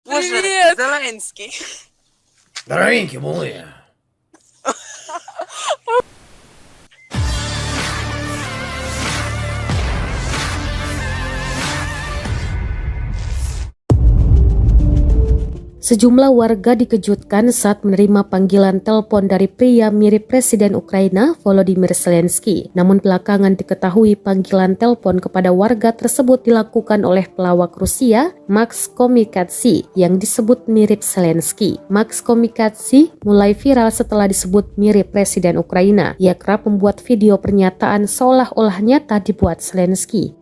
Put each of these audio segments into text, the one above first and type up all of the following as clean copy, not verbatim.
Боже, Привет! Зеленський. Здоровенькі були. Sejumlah warga dikejutkan saat menerima panggilan telepon dari pria mirip Presiden Ukraina Volodymyr Zelensky. Namun belakangan diketahui panggilan telepon kepada warga tersebut dilakukan oleh pelawak Rusia, Max Komikatsi, yang disebut mirip Zelensky. Max Komikatsi mulai viral setelah disebut mirip Presiden Ukraina. Ia kerap membuat video pernyataan seolah-olah nyata dibuat Zelensky.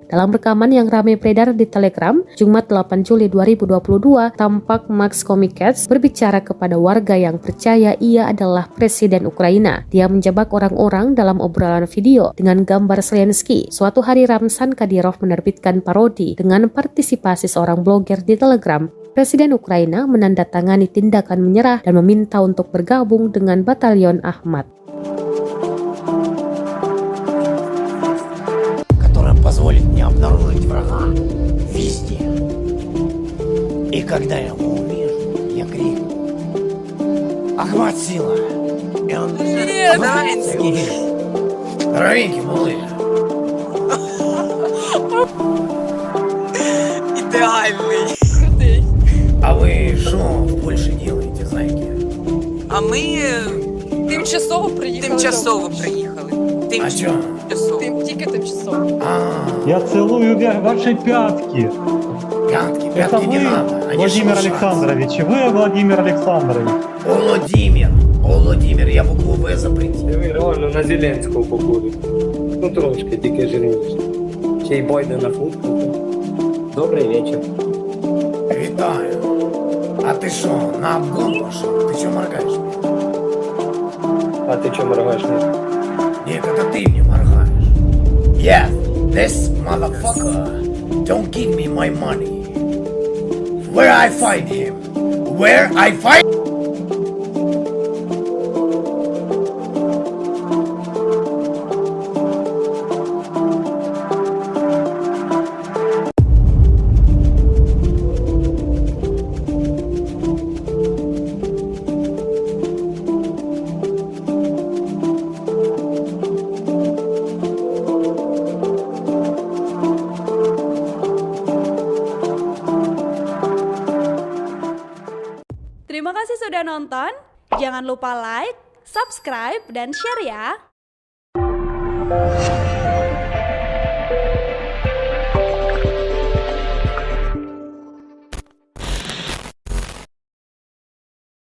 Dalam rekaman yang ramai beredar di Telegram, Jumat 8 Juli 2022, tampak Max Komikatsi berbicara kepada warga yang percaya ia adalah Presiden Ukraina. Dia menjebak orang-orang dalam obrolan video dengan gambar Zelensky. Suatu hari Ramzan Kadyrov menerbitkan parodi dengan partisipasi seorang blogger di Telegram. Presiden Ukraina menandatangani tindakan menyerah dan meminta untuk bergabung dengan Batalion Ahmad. Позволит мне обнаружить врага везде. И когда я его увижу, я крикну: Ахмат сила! И он Зеленський. здоровенькі були. Ідеальний. Крутий. А ви що в Польщі делаете, зайки? А ми Тимчасово приїхали. тимчасово приїхали. А чё? Тимчасово. Тільки тимчасово. А, Я целую ваши пятки. пятки, Это пятки не вы, надо. Они Владимир шелушатся. Александрович. Вы, Владимир Александрович. Володимир, я букву В запретив. Ви реально на Зеленського похожі. Ну трошки, тільки жирніше. Ще й Байдена футку. Добрий вечір. Вітаю. А ти що, на обгон пошел? Ты чё моргаешь? А ти чому моргаєш? Нет, это ты мне моргаешь. Yeah, this motherfucker don't give me my money. Where I find him? Where I find... Terima kasih sudah nonton. Jangan lupa like, subscribe, dan share ya.